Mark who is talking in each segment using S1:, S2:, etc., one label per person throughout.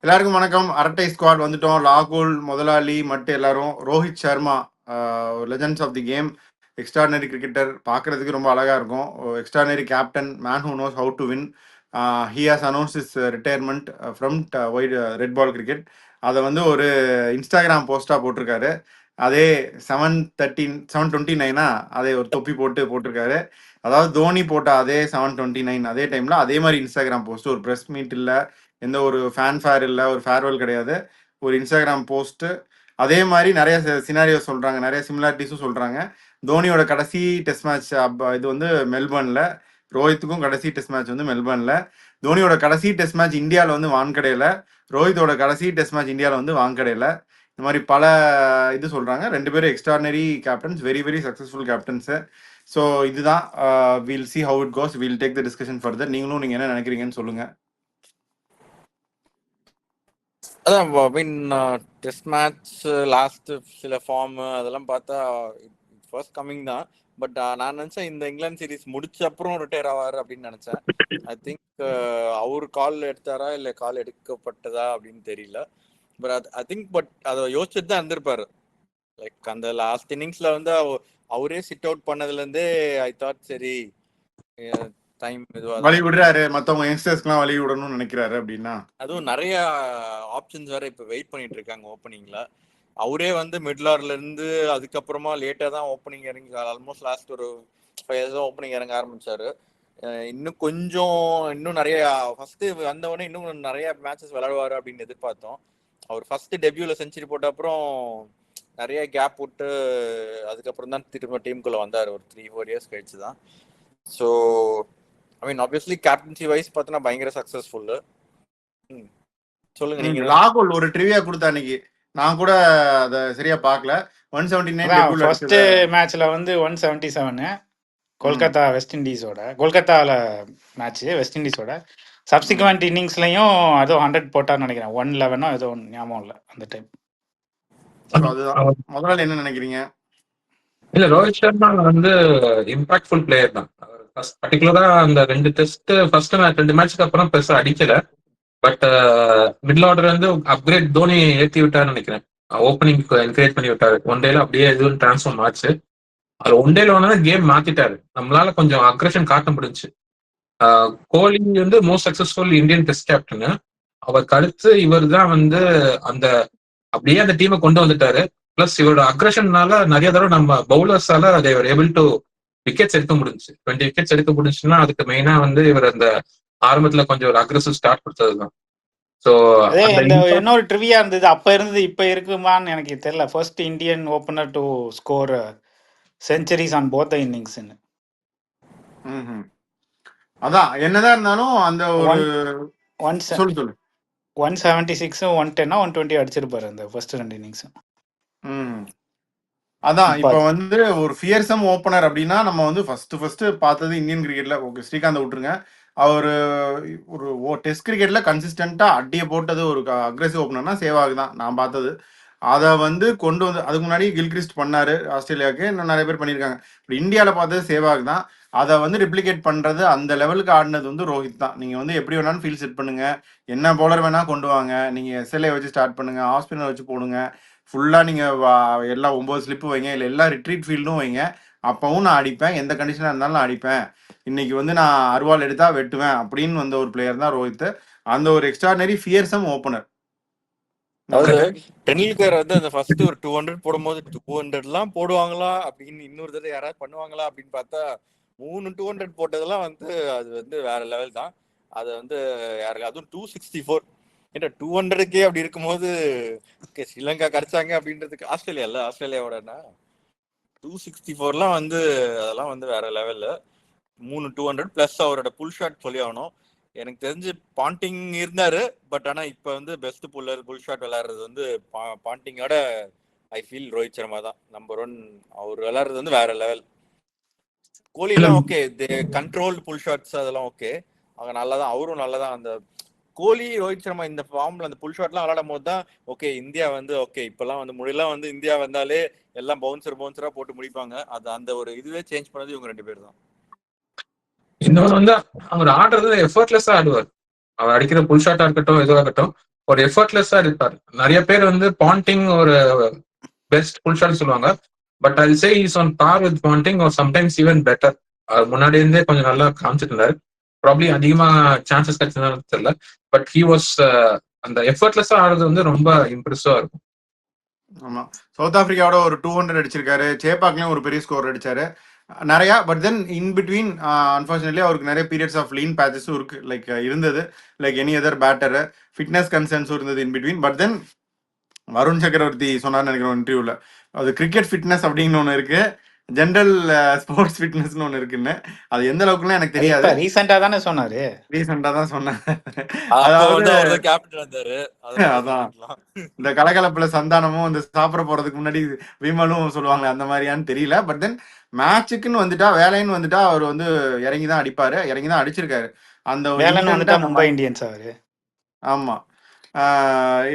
S1: எல்லாருக்கும் வணக்கம். அரட்டை ஸ்குவாட் வந்துட்டோம். ராகுல், முதலாளி மட்டும் எல்லாரும். Rohit Sharma, legends of the game, extraordinary cricketer, பார்க்கறதுக்கு ரொம்ப அழகா இருக்கும். Extraordinary captain, man who knows how to win. He has announce his retirement from white red ball cricket. அதை வந்து ஒரு இன்ஸ்டாகிராம் போஸ்டாக போட்டிருக்காரு. அதே 7:29 அதே ஒரு தொப்பி போட்டிருக்காரு. அதாவது தோனி போட்ட அதே 7:29 அதே டைம்ல அதே மாதிரி இன்ஸ்டாகிராம் போஸ்ட், ஒரு ப்ரெஸ் மீட் இல்லை, எந்த ஒரு ஃபேன்ஃபேர் இல்லை, ஒரு ஃபேர்வெல் கிடையாது, ஒரு இன்ஸ்டாகிராம் போஸ்ட்டு. அதே மாதிரி நிறைய சினாரியோ சொல்கிறாங்க, நிறைய சிமிலாரிட்டிஸும் சொல்கிறாங்க. தோனியோட கடைசி டெஸ்ட் மேட்ச் இது வந்து மெல்பர்னில், ரோஹித்துக்கும் கடைசி டெஸ்ட் மேட்ச் வந்து மெல்பர்னில். தோனியோட கடைசி டெஸ்ட் மேட்ச் இந்தியாவில் வந்து வான்கடையில், ரோஹித்தோட கடைசி டெஸ்ட் மேட்ச் இந்தியாவில் வந்து வான்கடையில். இந்த மாதிரி பல இது சொல்கிறாங்க. ரெண்டு பேரும் extraordinary captains, very very successful captains. So இதுதான், will see how it goes, will take the discussion further. நீங்களும் நீங்கள் என்ன நினைக்கிறீங்கன்னு சொல்லுங்கள்.
S2: அதான் மீன் டெஸ்ட் மேட்ச் லாஸ்ட் சில ஃபார்ம் அதெல்லாம் பார்த்தா ஃபர்ஸ்ட் கம்மிங் தான். பட் நான் நினைச்சேன் இந்த இங்கிலாந்து சீரீஸ் முடிச்ச அப்புறம் ரிட்டையர் ஆவார் அப்படின்னு நினைச்சேன். ஐ திங்க் அவர் கால் எடுத்தாரா இல்லை கால் எடுக்கப்பட்டதா அப்படின்னு தெரியல. பட் ஐ திங்க் அதை யோசிச்சுட்டு தான் இருந்திருப்பாரு. லைக் அந்த லாஸ்ட் இன்னிங்ஸ்ல வந்து அவரே சிட் அவுட் பண்ணதுலேருந்தே ஐ தாட் சரி டைம்
S1: வழி விடுறாரு, மற்றவங்க யங்ஸ்டர்ஸ்க்குலாம் வழி விடணும்னு நினைக்கிறாரு அப்படின்னா.
S2: அதுவும் நிறைய ஆப்ஷன்ஸ் வேற இப்போ வெயிட் பண்ணிட்டு இருக்காங்க ஓப்பனிங்ல. அவரே வந்து மிடில் ஆர்டர்ல இருந்து அதுக்கப்புறமா லேட்டா தான் ஓப்பனிங் இறங்கி, ஆல்மோஸ்ட் லாஸ்ட் ஒரு 5 years ஓப்பனிங் இறங்க ஆரம்பிச்சாரு. இன்னும் நிறைய ஃபர்ஸ்ட் வந்தவொடனே இன்னும் நிறைய மேட்சஸ் விளையாடுவாரு அப்படின்னு எதிர்பார்த்தோம். அவர் ஃபர்ஸ்ட் டெபியூல செஞ்சுரி போட்ட அப்புறம் நிறைய கேப் விட்டு அதுக்கப்புறம் தான் திரும்ப டீமுக்குள்ள வந்தார், ஒரு 3-4 years கழிச்சு தான். So I mean obviously captaincy wise பார்த்தோன்னா பயங்கர சக்சஸ்ஃபுல். சொல்லுங்க நீங்க.
S1: ராகுல் ஒரு ட்ரிவியா கொடுத்தா அன்னைக்கு, நான் கூட அதை சரியா பார்க்கல. 179
S3: ஃபர்ஸ்ட் மேட்ச்ல வந்து 177 கொல்கத்தா வெஸ்ட் இண்டீஸோட, கொல்கத்தாவில் மேட்ச் வெஸ்ட் இண்டீஸோட. சப்சிக்வெண்ட் இன்னிங்ஸ்லயும் அதுவும் 100 போட்டான்னு நினைக்கிறேன். 111 ஏதோ ஞாபகம் இல்லை அந்த டைம்.
S1: முதல்ல என்ன நினைக்கிறீங்க?
S4: இல்ல, ரோஹித் சர்மா வந்து இம்பாக்ட்ஃபுல் பிளேயர் தான். பர்டிகுலரா அந்த 2 டெஸ்ட் ஃபர்ஸ்ட் மேட்ச் 2 மேட்ச்க்கு அப்புறம் பெருசா அடிக்கல. பட் மிடில் ஆர்டர் வந்து அப்கிரேட் தோனி ஏற்றி விட்டாருன்னு நினைக்கிறேன். ஓப்பனிங் என்கரேஜ் பண்ணி விட்டாரு. ஒன் டேல அப்படியே எதுவும் டிரான்ஸ்ஃபார்ம் ஆச்சு. அது ஒன் டேல ஒன்னா கேம் மாத்திட்டாரு. நம்மளால கொஞ்சம் அக்ரெஷன் காட்ட முடிஞ்சு. கோலி வந்து most successful Indian test captain. அவருக்கு அடுத்து இவர் தான் வந்து அந்த அப்படியே அந்த டீமை கொண்டு வந்துட்டாரு. பிளஸ் இவரோட அக்ரெஷன்னால நிறைய தடவை நம்ம பவுலர்ஸால அதை ஏபிள் டு விக்கெட்ஸ் எடுக்க முடிஞ்சு. 20 விக்கெட்ஸ் எடுக்க முடிஞ்சுன்னா அதுக்கு மெயினா வந்து இவர் அந்த ஆரம்பத்துல கொஞ்சம் ஒரு அக்ரெசிவ் ஸ்டார்ட் கொடுத்ததுதான். ஸோ
S3: இன்னொரு ட்ரிவியா இருந்தது, அப்ப இருந்தது இப்ப இருக்குமான்னு எனக்கு தெரியல. First Indian opener to score centuries on both the innings.
S1: அதான் என்னதான் இருந்தாலும் அந்த ஒரு
S3: 176 110 120 அடிச்சிருப்பாரு அந்த ஃபர்ஸ்ட் 2 இன்னிங்ஸ்.
S1: அதான் இப்ப வந்து ஒரு ஃபியர்சம் ஓப்பனர் அப்படின்னா நம்ம வந்து ஃபர்ஸ்ட் பார்த்தது இந்தியன் கிரிக்கெட்ல, ஓகே ஸ்ரீகாந்த் விட்டுருங்க, அவர் ஒரு டெஸ்ட் கிரிக்கெட்ல கன்சிஸ்டண்டா அடியை போட்டது ஒரு அக்ரெசிவ் ஓப்பனர்னா சேவாக் தான் நான் பார்த்தது. அதை வந்து கொண்டு வந்து, அதுக்கு முன்னாடி கில்கிறிஸ்ட் பண்ணாரு ஆஸ்திரேலியாவுக்கு, இன்னும் நிறைய பேர் பண்ணியிருக்காங்க. இப்போ இந்தியாவில் பார்த்தது சேவாக் தான். அதை வந்து ரிப்ளிகேட் பண்ணுறது, அந்த லெவலுக்கு ஆடினது வந்து ரோஹித் தான். நீங்கள் வந்து எப்படி வேணாலும் ஃபீல்ட் செட் பண்ணுங்க, என்ன பவுலர் வேணால் கொண்டு வாங்க, நீங்கள் SLA வச்சு ஸ்டார்ட் பண்ணுங்க, ஆஃப் ஸ்பின்னர் வச்சு போடுங்க, ஃபுல்லாக நீங்கள் எல்லாம் 9 ஸ்லிப்பு வைங்க, இல்லை எல்லா ரிட்ரீட் ஃபீல்டும் வைங்க, அப்பவும் நான் அடிப்பேன், எந்த கண்டிஷனாக இருந்தாலும் நான் அடிப்பேன், இன்னைக்கு வந்து நான் அருவாள் எடுத்தா வெட்டுவேன் அப்படின்னு வந்த ஒரு பிளேயர் தான் ரோஹித். அந்த ஒரு எக்ஸ்ட்ராடினரி ஃபியர்சம் ஓப்பனர்.
S2: டெண்டுல்கர் வந்து அந்த ஃபர்ஸ்ட் ஒரு 200 போடும்போது 200 போடுவாங்களா அப்படின்னு, இன்னொரு தடவை யாராவது பண்ணுவாங்களா அப்படின்னு பார்த்தா 3 200 போட்டதெல்லாம் வந்து அது வந்து வேற லெவல் தான். அது வந்து யாருக்கு, அதுவும் 264 ஏன்னா 200க்கே அப்படி இருக்கும்போது ஸ்ரீலங்கா கரைச்சாங்க அப்படின்றதுக்கு. ஆஸ்திரேலியாவோடனா 264 வந்து அதெல்லாம் வந்து வேற லெவல்ல. 3 200 பிளஸ் அவரோட புல் ஷாட் சொல்லி ஆகணும். எனக்கு தெரிஞ்சு பாண்டிங் இருந்தாரு, பட் ஆனா இப்ப வந்து பெஸ்ட் புல்லர் புல் ஷாட் விளையாடுறது வந்து பாண்டிங்கோட ஐ ஃபீல் ரோஹித் சர்மா தான் நம்பர் 1. அவர் விளையாடுறது வந்து வேற லெவல். கோலி எல்லாம் ஓகே, கண்ட்ரோல் புல் ஷாட்ஸ் அதெல்லாம் ஓகே, அவங்க நல்லாதான், அவரும் நல்லாதான். அந்த கோலி ரோஹித் சர்மா இந்த ஃபார்ம்ல அந்த புல் ஷாட்லாம் விளையாடும் போது தான் ஓகே இந்தியா வந்து ஓகே இப்பெல்லாம் வந்து முடியெல்லாம் வந்து இந்தியா வந்தாலே எல்லாம் பவுன்சரா போட்டு முடிப்பாங்க. அது அந்த ஒரு இதுவே சேஞ்ச் பண்ணது இவங்க 2 பேர் தான்.
S4: இன்னொன்று வந்து அவர் ஆடுறது எஃபர்ட்லெஸ்ஸா ஆடுவார். அவர் அடிக்கிற புல் ஷாட்டா இருக்கட்டும் எதுவாக இருக்கட்டும், ஒரு எஃபர்ட்லெஸ்ஸா இருப்பார். நிறைய பேர் வந்து பாண்டிங் ஒரு பெஸ்ட் ஃபுல் ஷாட் சொல்லுவாங்க. But I say is on par with Ponting or sometimes even better. முன்னாடி இருந்தே கொஞ்சம் நல்லா காமிச்சிட்டு இருந்தாரு. ப்ராப்ளி அதிகமா சான்சஸ் கிடைச்சதுனால தெரியல. பட் ஹி வாஸ் அந்த எஃபர்ட்லெஸ்ஸா ஆடுறது வந்து ரொம்ப இம்ப்ரெசிவா இருக்கும்.
S1: ஆமா, சவுத் ஆப்பிரிக்காவோட ஒரு 200 அடிச்சிருக்காரு. சேப்பாக்லயும் ஒரு பெரிய ஸ்கோர் அடிச்சாரு நிறையா. But then in between unfortunately அவருக்கு நிறைய பீரியட்ஸ் ஆஃப் லீன் பேச்சஸும் இருக்கு, லைக் இருந்தது, like any other batter. Fitness கன்சர்ன்ஸும் இருந்தது in between. But then Varun Chakravarthy சொன்னார்னு நினைக்கிறேன் இன்டர்வியூல, அது கிரிக்கெட் ஃபிட்னஸ் அப்படின்னு ஒன்று இருக்கு, ஜென்ரல் ஸ்போர்ட்ஸ் ஃபிட்னஸ் ஒன்று இருக்குன்னு. அது எந்த அளவுக்குலாம் எனக்கு
S3: அது இப்ப
S1: தெரியாது,
S3: ரீசெண்டா தானே சொன்னாரு.
S1: ரீசெண்டா தான் சொன்னேன்.
S2: அப்போ
S1: அதாவது
S2: வந்து அவர் தான் கேப்டன் வந்தாரு, அதனால
S1: அதான்
S2: சொல்லிக்கலாம்.
S1: இந்த கலகலப்புல சந்தானமும் இந்த சாப்பிட போறதுக்கு முன்னாடி விமலும் சொல்லுவாங்களே அந்த மாதிரியான்னு தெரியல. பட் தென் மேட்சுக்குன்னு வந்துட்டா, வேலைன்னு வந்துட்டா அவர் வந்து இறங்கி தான் அடிப்பாரு, இறங்கி தான் அடிச்சிருக்காரு. அந்த ஒரு
S3: வேலைன்னு
S1: intent
S3: வந்துட்டா
S1: அந்த
S3: மும்பை இந்தியன்ஸ் அவரு.
S1: ஆமா,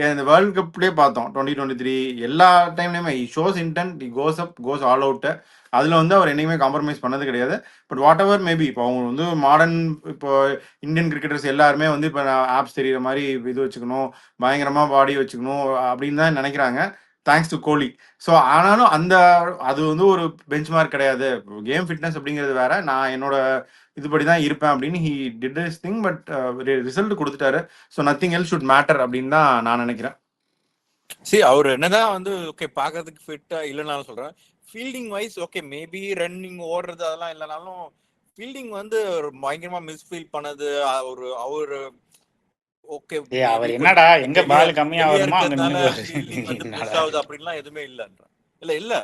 S1: இந்த வேர்ல்ட் கப்லேயே பார்த்தோம் 2023 எல்லா டைம்லையுமே ஷோஸ் இன்டென்ட், கோஸ் அப் கோஸ் ஆல் அவுட். அதில் வந்து அவர் என்னைக்குமே காம்ப்ரமைஸ் பண்ணது கிடையாது. பட் வாட் எவர் மேபி, இப்போ அவங்க வந்து மாடர்ன், இப்போ இந்தியன் கிரிக்கெட்டர்ஸ் எல்லாருமே வந்து இப்போ ஆப்ஸ் தெரியுற மாதிரி இது வச்சுக்கணும், பயங்கரமாக பாடி வச்சுக்கணும் அப்படின்னு தான் நினைக்கிறாங்க, தேங்க்ஸ் டு கோலி. ஸோ ஆனாலும் அது வந்து ஒரு பெஞ்ச் மார்க் கிடையாது. கேம் ஃபிட்னஸ் அப்படிங்கிறது வேற, நான் என்னோட இதுபடி தான் இருப்பேன் அப்படின்னு he did his thing. But result கொடுத்துட்டாரு. So nothing else should matter அப்படின்னு தான் நான் நினைக்கிறேன்.
S2: சரி, அவர் என்னதான் வந்து ஓகே பாக்குறதுக்கு ஃபிட்டா இல்லைனாலும் சொல்றேன், fielding wise okay maybe running ஓடுறது அதெல்லாம் இல்லைனாலும் ஃபீல்டிங் வந்து ஒரு பயங்கரமா மிஸ்ஃபீல் பண்ணது அவரு ஓகே
S3: அவர்
S2: மேபி
S3: என்னடா
S2: கொஞ்சம்
S3: எங்க
S2: வெளியே
S3: பால் கம்மியா
S2: வெளியே
S3: வருமோ அங்க
S2: இருக்கிறதுனால
S3: நின்னுக்குவாரு.
S2: ஃபீல்டிங் வந்து மிஸ்
S3: என்னடா
S2: ஆகுது
S3: இது?
S2: அப்படின்லாம் எதுவுமே இல்லைன்றேன். இல்ல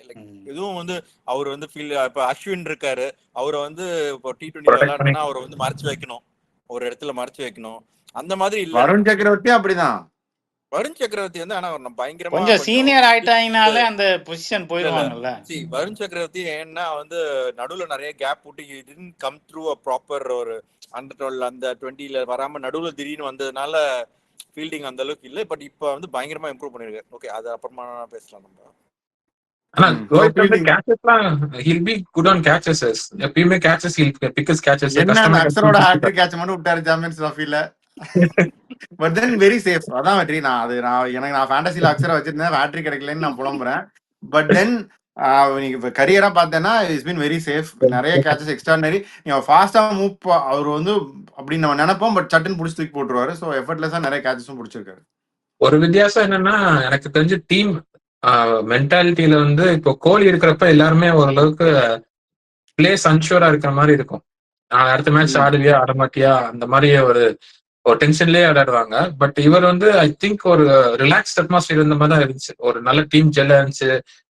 S2: லைக்
S3: ம்.
S2: எதுவும் வந்து அவர் வந்து இப்ப அஸ்வின் இருக்காரு, அவரை வந்து இப்போ T20
S4: ப்ரொடெக்ட் பண்ணி
S2: விளையாடுறதுன்னா அவரை வந்து மறைச்சு வைக்கணும், ஒரு இடத்துல மறைச்சு வைக்கணும், அந்த மாதிரி இல்ல.
S1: வருண் சக்கரவர்த்தி அப்படிதான்.
S2: வருண் சக்கரவர்த்தி வந்து ஆனா அவர் பயங்கரமா
S3: கொஞ்சம்
S2: கொஞ்சம்
S3: சீனியர் ஆயிட்டாங்கனாலே அந்த பொசிஷன்
S2: இல்ல
S3: போயிருவாங்கல்ல.
S2: சி வருண் சக்கரவர்த்தி ஏன்னா வந்து நடுவுல நிறைய கேப் விட்டு கம் த்ரூ அ ப்ராப்பர் ஒரு அண்டர் 12 அந்த 20ல வராம நடுவுல திடீர்னு வந்ததுனால ஃபீல்டிங் அந்த அளவுக்கு இல்லை. பட் இப்போ வந்து பயங்கரமா இம்ப்ரூவ் பண்ணிருக்காரு. ஓகே, அது அப்புறமா பேசலாம் நம்ம.
S4: ஆனா
S1: ஸோ
S4: ரோஹித் வந்து
S1: ஃபீல்டிங்
S4: கேச்சஸ்லாம் he'll be good on catches. எப்பயுமே கேச்சஸ் ஹில் பிக்கஸ் கேச்சஸ்
S1: என்ன, அந்த
S4: கஷ்டமா
S1: அக்ஸரோட ஹேட்ரிக் கேட்ச் மட்டும் விட்டாரு சாம்பியன்ஸ் ட்ராஃபில. பட் தென் வெரி சேஃப், அதான் வெற்றி. நான் ஃபேண்டசில அக்ஸரை வச்சிருந்தேன், ஹேட்ரிக் கிடைக்கலன்னு நான் புலம்புறேன். பட் தென் நீங்க இப்போ கரியரா பார்த்தேன்னா இட்ஸ் பீன் வெரி சேஃப். நிறைய கேச்சஸ் எக்ஸ்ட்ரானரி. நீங்க ஃபாஸ்டா மூவ் அவர் வந்து அப்படின்னு நம்ம நினைப்போம், பட் சட்டுன்னு பிடிச்சி தூக்கி போட்டுருவாரு. ஸோ எஃபர்ட்லெஸ்ஸா நிறைய கேச்சஸும் பிடிச்சிருக்காரு.
S4: ஒரு வித்தியாசம் என்னன்னா, எனக்கு தெரிஞ்சு டீம் மென்டாலிட்டியில வந்து இப்போ கோலி இருக்கிறப்ப எல்லாருமே ஓரளவுக்கு பிளேஸ் அன்ஷூரா இருக்கிற மாதிரி இருக்கும். அடுத்த மேட்ச் ஆடுவியா ஆடமாட்டியா அந்த மாதிரி ஒரு டென்ஷன்லயே விளையாடுவாங்க. பட் இவர் வந்து ஐ திங்க் ஒரு ரிலாக்ஸ்ட் அட்மாஸ்பியர் இருந்த மாதிரி தான் இருந்துச்சு. ஒரு நல்ல டீம் ஜெல்லா இருந்துச்சு,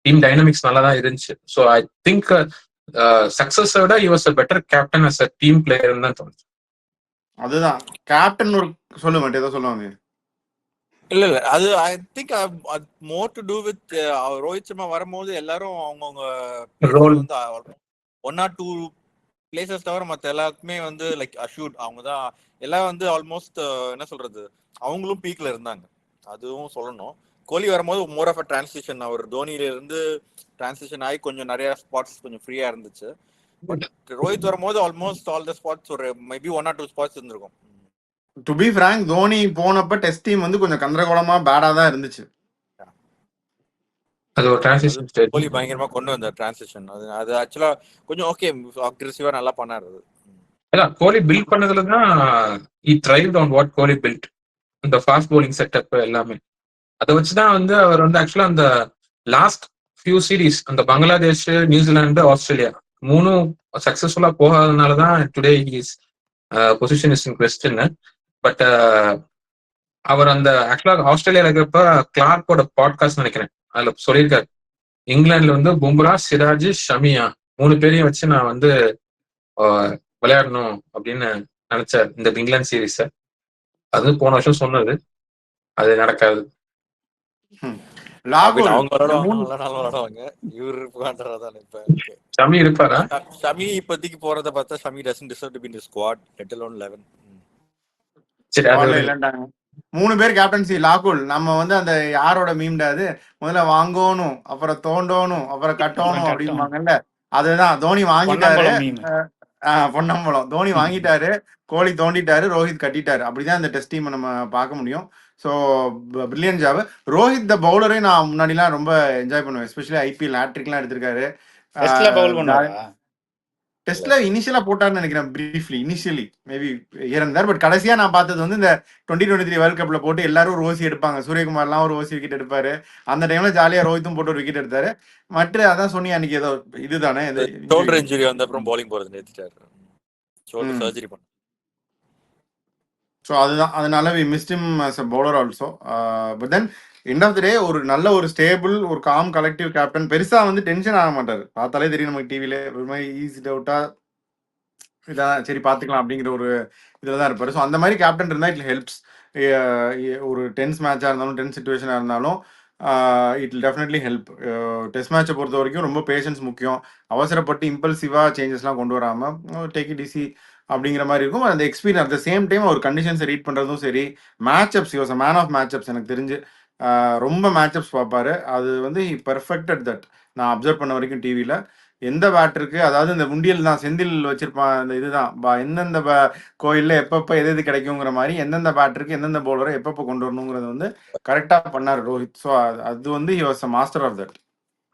S4: டீம் டைனமிக்ஸ் நல்லா தான் இருந்துச்சு. ஸோ ஐ திங்க் சக்சஸை விட he was a better captain as a team பிளேயர்னு தான் தோணுச்சு.
S1: அதுதான் கேப்டன் ஒரு சொல்ல மாட்டேன், ஏதோ சொல்லுவாங்க.
S2: இல்ல அது I think more to do with Rohit Sharma வரும்போது எல்லாரும் அவங்கவுங்க
S4: ரோல்
S2: வந்து 1 or 2 பிளேசஸ் தவிர மற்ற எல்லாருக்குமே வந்து லைக் அஷூட் அவங்க தான் எல்லாம் வந்து ஆல்மோஸ்ட் என்ன சொல்றது அவங்களும் பீக்ல இருந்தாங்க, அதுவும் சொல்லணும். கோலி வரும்போது மோர் ஆஃப் அ டிரான்சிஷன், அவர் தோனியில இருந்து டிரான்சிஷன் ஆகி கொஞ்சம் நிறைய ஸ்பாட்ஸ் கொஞ்சம் ஃப்ரீயா இருந்துச்சு. பட் ரோஹித் வரும்போது ஆல்மோஸ்ட் ஆல் த ஸ்பாட்ஸ் ஒரு மேபி 1 or 2 ஸ்பாட்ஸ் இருந்திருக்கும்.
S1: டு பி ஃப்ராங்க், தோனி போனப்ப டெஸ்ட் டீம் வந்து கொஞ்சம் கந்தரகோலமா பேடா தான் இருந்துச்சு.
S4: அது ஒரு டிரான்சிஷன் ஸ்டேஜ்.
S2: கோலி பயங்கரமா கொண்டு வந்த டிரான்சிஷன் அது ஆக்சுவலா கொஞ்சம் ஓகே அக்ரெசிவா நல்லா பண்ணாரு.
S4: அதான் கோலி பில்ட் பண்ணதுல தான் he thrived on what Kohli built, இந்த ஃபாஸ்ட் bowling செட்டப் எல்லாமே. அதை வச்சுதான் வந்து அவர் வந்து ஆக்சுவலா அந்த லாஸ்ட் ஃபியூ சீரீஸ் அந்த பங்களாதேஷ், நியூசிலாந்து, ஆஸ்திரேலியா மூணும் சக்சஸ்ஃபுல்லா போகாதனாலதான் today his position is in question. But அவர் அந்த ஆக்சுவலா ஆஸ்திரேலியால இருக்கிறப்ப கிளார்க்கோட பாட்காஸ்ட் நினைக்கிறேன், அதுல சொல்லியிருக்காரு இங்கிலாந்துல வந்து பும்ரா, சிராஜ், ஷமியா 3 பேரையும் வச்சு நான் வந்து விளையாடணும் அப்படின்னு நினைச்சார் இந்த இங்கிலாந்து சீரீஸ. அது போன வருஷம் சொன்னது, அது நடக்காது. ஷமி இருப்பாரா?
S2: ஷமி இப்போதைக்கு போறத பார்த்தா Shami doesn't deserve to be in the squad, let alone 11.
S4: சரி, அது
S1: இல்லண்டாங்க 3 பேர் கேப்டன்சி. லாகுல் நம்ம வந்து அந்த யாரோட மீம்டா அது, முதல்ல வாங்கணும், அப்புறம் தோண்டணும், அப்புறம் கட்டணும் அப்படிம்பாங்கல்ல, அதுதான். தோனி வாங்கிட்டாரு, பொன்னம்பலம் தோனி வாங்கிட்டாரு, கோலி தோண்டிட்டாரு, ரோஹித் கட்டிட்டாரு. அப்படிதான் இந்த டெஸ்ட் டீம் நம்ம பார்க்க முடியும். So brilliant job. Rohit the பவுலரே நான் முன்னாடிலாம் ரொம்ப என்ஜாய் பண்ணுவேன், எஸ்பெஷலி ஐபிஎல் ஹேட்ரிக்லாம் எடுத்திருக்காரு.
S3: டெஸ்ட்ல பவுல் பண்ணுவாரா?
S1: டெஸ்ட்ல இனிஷியலா போட்டார்னு நினைக்கிறேன், பிரீஃப்லி இனிஷியலி மேபி இருந்தார். பட் கடைசியா நான் பார்த்தது வந்து இந்த 2023 வேர்ல்ட் கப்ல போட்டு எல்லாரும் ஒரு ஓசி எடுப்பாங்க. சூரியகுமார்லாம் ஒரு ஓசி விக்கெட் எடுப்பாரு. அந்த டைம்ல ஜாலியா ரோஹித்தும் போட்டு ஒரு விக்கெட் எடுத்தாரு. மற்ற அதான் சொன்னி அன்னைக்கு ஏதோ இதுதானே
S2: ஷோல்டர் இன்ஜுரி வந்த அப்புறம் பவுலிங் போறது நிறுத்திட்டாரு. ஷோல்டர் சர்ஜரி பண்ண.
S1: ஸோ அதுதான், அதனால we missed him as a bowler also. But then end of the day ஒரு நல்ல ஒரு ஸ்டேபிள் ஒரு காம் கலெக்டிவ் கேப்டன், பெருசா வந்து டென்ஷன் ஆக மாட்டாரு. பார்த்தாலே தெரியும் நமக்கு டிவில ஒரு மாதிரி ஈஸி டவுட்டா இதான் சரி பார்த்துக்கலாம் அப்படிங்கிற ஒரு இதில் தான் இருப்பார். ஸோ அந்த மாதிரி கேப்டன் இருந்தால் இட் ஹெல்ப்ஸ். ஒரு டென்ஸ் மேட்சாக இருந்தாலும் டென்ஸ் சுச்சுவேஷனாக இருந்தாலும் it will definitely help. Test மேட்சை பொறுத்த வரைக்கும் ரொம்ப பேஷன்ஸ் முக்கியம். அவசரப்பட்டு இம்பல்சிவாக சேஞ்சஸ்லாம் கொண்டு வராமல் டேக் இட் ஈஸி அப்படிங்கிற மாதிரி இருக்கும். அந்த experience at the same time ஒரு கண்டிஷன்ஸை ரீட் பண்ணுறதும் சரி. Matchups use man of matchups எனக்கு தெரிஞ்சு ரொம்ப மேட்சப்ஸ் பார்ப்பாரு. அது வந்து பெர்ஃபெக்டட் தட் நான் அப்சர்வ் பண்ண வரைக்கும் டிவியில். எந்த பேட்டருக்கு, அதாவது இந்த உண்டியல் தான் செந்தில் வச்சிருப்பான், இந்த இதுதான் எந்தெந்த கோயிலில் எப்பப்போ எது எது கிடைக்குங்கிற மாதிரி எந்தெந்த பேட்டருக்கு எந்தெந்த பவுலரை எப்பப்போ கொண்டு வரணுங்கிறது வந்து கரெக்டாக பண்ணார் ரோஹித். ஸோ அது வந்து he was a master of that.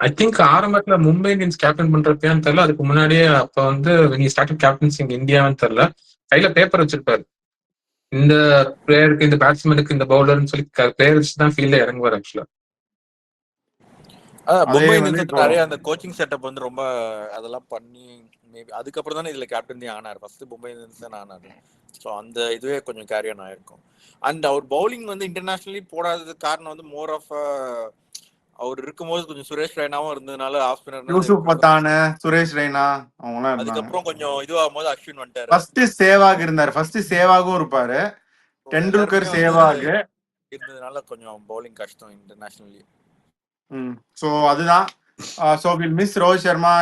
S4: I think ஆரம்பத்துல மும்பை இந்தியன்ஸ் கேப்டன் பண்றப்பயான்னு தெரியல, அதுக்கு முன்னாடியே அப்ப வந்து ஸ்டார்டட் கேப்டன்சிங் இந்தியான்னு தெரியல, கையில பேப்பர் வச்சிருப்பாரு. இந்த பிளேயருக்கு, இந்த பேட்ஸ்மேனுக்கு, இந்த பவுலர்னு சொல்லி பிளேயர் வச்சு தான் ஃபீல்ட்ல இறங்குவார் ஆக்சுவலா.
S2: மும்பை இந்தியன்ஸ் நிறைய அந்த கோச்சிங் செட்டப் வந்து ரொம்ப அதெல்லாம் பண்ணி மேபி அதுக்கப்புறம் தானே இதுல கேப்டன் ஆனார். ஃபர்ஸ்ட் மும்பை இந்தியன்ஸ் தான் ஆனாரு. ஸோ அந்த இதுவே கொஞ்சம் கேரி ஆன் ஆயிருக்கும். அண்ட் அவர் பவுலிங் வந்து இன்டர்நேஷனலி போடாததுக்கு காரணம் வந்து மோர் ஆஃப் அவர் இருக்கும்போது கொஞ்சம் சுரேஷ் ரெய்னாவும் இருந்ததுனால ஆஃப் ஸ்பின்னர்
S1: யூசுப் பத்தான, சுரேஷ் ரெய்னா அவங்களாம்.
S2: அதுக்கப்புறம் கொஞ்சம் இதுவாகும் போது அஸ்வின் வந்துட்டாரு.
S1: ஃபர்ஸ்ட் சேவாக் இருந்தார், ஃபர்ஸ்ட் சேவாகும் இருப்பாரு, டெண்டுல்கர் சேவாக்
S2: இருந்ததுனால கொஞ்சம் பவுலிங் கஷ்டம் இன்டர்நேஷனலி.
S1: ஸோ அதுதான். So will miss Rohit Sharma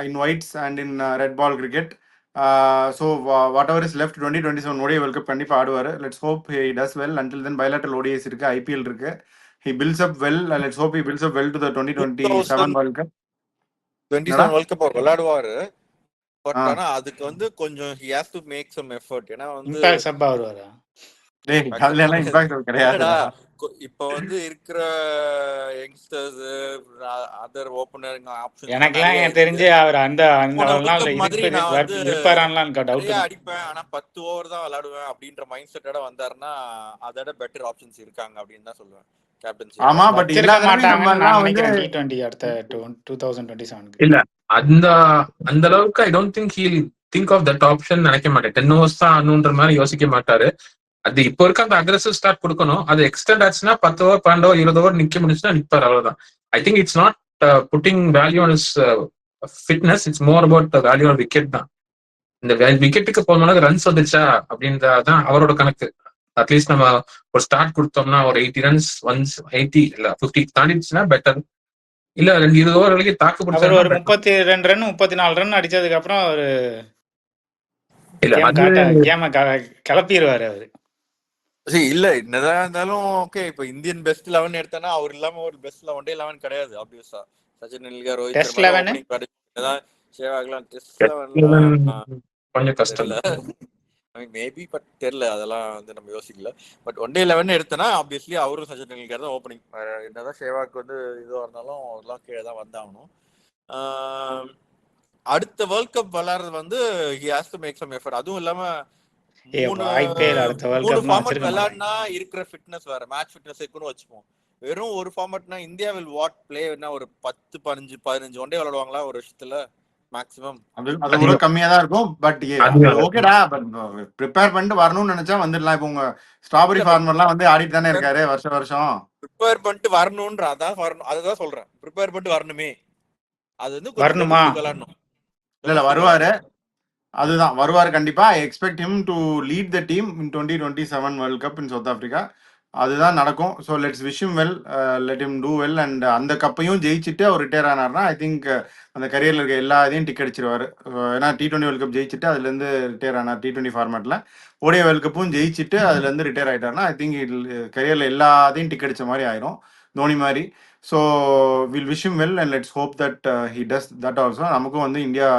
S1: in whites and in red ball cricket. So whatever is left 2027 ODI world cup கண்டிப்பாக ஆடுவார். Let's hope he does well. Until then bilateral ODIs இருக்கு, IPL இருக்கு. He builds up well. Let's hope he builds up well to the 2027 World Cup.
S2: 27 World Cup விளையாடுவாரு. But ஆனா அதுக்கு வந்து கொஞ்சம் he has to make some effort. ஏன்னா வந்து
S3: impact சப்பா வருவாரா?
S1: டேய் அதுல எல்லாம் இம்பாக்ட் கிடையாதுடா.
S2: இப்போ வந்து இருக்கிற யங்ஸ்டர்ஸ் அதர் ஓபனர் ஆப்ஷன்
S3: எனக்குலாம் தெரிஞ்சு அவர் அந்த இருப்பாரான்லாம் டவுட்.
S2: அடிப்பேன் ஆனா 10 ஓவர் தான் விளையாடுவேன் அப்படின்ற மைண்ட் செட்டோட வந்தாருன்னா அதோட பெட்டர் ஆப்ஷன்ஸ் இருக்காங்க அப்படின்னு தான் சொல்லுவேன்.
S1: ஆமா பட் இல்ல மாட்டாங்கன்னு நான் நினைக்கிறேன்
S3: T20 அடுத்த 2027
S4: இல்ல அந்த அளவுக்கு I don't think he'll think of that option நினைக்க மாட்டேன். 10 overs தான் ஆனுன்ற மாதிரி யோசிக்க மாட்டாரு. அது இப்போ இருக்க அந்த அக்ரெசிவ் ஸ்டார்ட் கொடுக்கணும். அது எக்ஸ்டெண்ட் ஆச்சுன்னா 10 over 12 over 20 over நிக்க முடிச்சுன்னா நிப்பார், அவ்வளவுதான். I think it's not pudding value on is fitness, it's more about value on wicket தான். இந்த விக்கெட்டுக்கு போகும்போது ரன்ஸ் வந்துச்சா அப்படின்றதான் அவரோட கணக்கு. அட்லீஸ்ட் நம்ம ஒரு ஸ்டார்ட் கொடுத்தோம்னா ஒரு 80 runs ஒன்ஸ் 80 இல்ல 50 தாண்டிச்சுன்னா பெட்டர். இல்ல 20 over வரைக்கும் தாக்கு பிடிச்சா
S3: ஒரு 32 run 34 run அடிச்சதுக்கு அப்புறம் ஒரு கேம கிளப்பிடுவாரு அவரு.
S2: இல்ல என்னதான் இருந்தாலும் ஓகே. இப்ப இந்தியன் பெஸ்ட் 11 எடுத்தனா அவர் இல்லாம ஒரு பெஸ்ட் 11 கிடையாது. ஆப்வியஸா சச்சின் டெண்டுல்கர், ரோஹித் சர்மா, சேவாக்லாம் டெஸ்ட் 11
S4: கொஞ்சம் கஷ்டம்
S2: மேபி. பட் தெரியல, அதெல்லாம் வந்து நம்ம யோசிக்கல. பட் ஒன் டே 11 எடுத்தனா ஆப்வியஸ்லி அவரும் சச்சின் டெண்டுல்கர் தான் ஓப்பனிங். என்னதான் சேவாக் வந்து இதுவா இருந்தாலும் அவர்லாம் கீழே தான் வந்தாகணும். அடுத்த வேர்ல்ட் கப் விளையாடுறது வந்து he has to make some effort. அதுவும் இல்லாம மூணு ஃபார்மட் விளையாடினா இருக்கிற ஃபிட்னஸ் வேற, மேட்ச் ஃபிட்னஸ் இருக்குன்னு வச்சுப்போம். வெறும் ஒரு ஃபார்மட்னா இந்தியா வில் வாட் பிளே ஒரு 10-15 ஒன் டே விளையாடுவாங்களா ஒரு வருஷத்துல மேக்ஸிமம்?
S1: அது கூட கம்மியா தான் இருக்கும். பட் ஓகேடா, பட் ப்ரிப்பேர் பண்ணிட்டு வரணும்னு நினைச்சா வந்துடலாம். இப்போ உங்க ஸ்ட்ராபெரி ஃபார்மர்லாம் வந்து ஆடிட்டு தானே இருக்காரு வருஷம்.
S2: ப்ரிப்பேர் பண்ணிட்டு வரணும்ன்ற அதான் சொல்றேன். ப்ரிப்பேர் பண்ணிட்டு வரணுமே, அது வந்து
S3: வரணுமா?
S2: விளையாடணும்.
S1: இல்ல வருவாரு, அதுதான் வருவாரு கண்டிப்பா. I expect him to lead the team in 2027 world cup in South Africa. அதுதான் நடக்கும். So let's wish him well, let him do well. And அந்த கப்பையும் ஜெயிச்சுட்டு அவர் ரிட்டையர் ஆனார்னா ஐ திங்க் அந்த கரியர்ல இருக்க எல்லா இதையும் டிக் அடிச்சிருவாரு. ஏன்னா T20 வேர்ல்ட் கப் ஜெயிச்சுட்டு அதுல இருந்து ரிட்டையர் ஆனார். T20 ஃபார்மேட்ல ODI வேர்ல்ட் கப்பும் ஜெயிச்சுட்டு அதுல இருந்து ரிட்டையர் ஆயிட்டார்னா ஐ திங்க் கரியர்ல எல்லாத்தையும் டிக் அடிச்ச மாதிரி ஆயிரும், தோனி மாதிரி. So will wish him well and let's hope that he does that also. நமக்கும் வந்து இந்தியா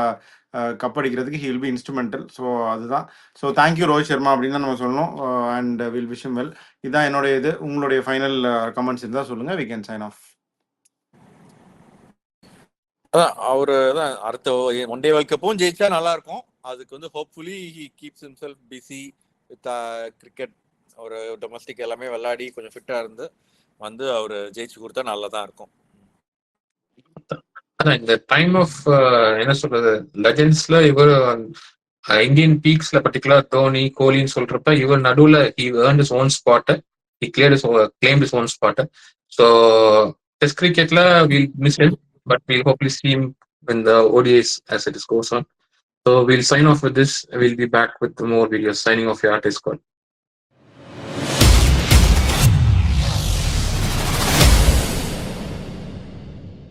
S1: கப் அடிக்கிறதுக்கு he will be instrumental. So அதுதான். ஸோ தேங்க்யூ ரோஹித் சர்மா அப்படின்னு தான் நம்ம சொல்லணும். And will wish well. இதுதான் என்னுடைய இது. உங்களுடைய ஃபைனல் கமெண்ட்ஸ் இருந்தால் சொல்லுங்கள். We can sign off.
S2: அதான் அவரு தான் அடுத்த ஒன் டே வேர்ல்ட் கப்பும் ஜெயிச்சா நல்லா இருக்கும். அதுக்கு வந்து hopefully he keeps himself busy with cricket. ஒரு டொமஸ்டிக் எல்லாமே விளையாடி கொஞ்சம் ஃபிட்டா இருந்து வந்து அவர் ஜெயிச்சு கொடுத்தா நல்லா தான் இருக்கும்.
S4: அதான் இந்த டைம் ஆஃப் என்ன சொல்றது, லெஜெண்ட்ஸ்ல இவர் இந்தியன் பீக்ஸ்ல பர்டிகுலர் தோனி கோலின்னு சொல்றப்ப இவர் நடுவுல he earned his own spot, he claimed his own spot. So test கிரிக்கெட்ல we'll miss him, but we'll hopefully see him in the ODIs as it goes on. So we'll sign off with this. We'll be back with more videos. Signing off your artist call.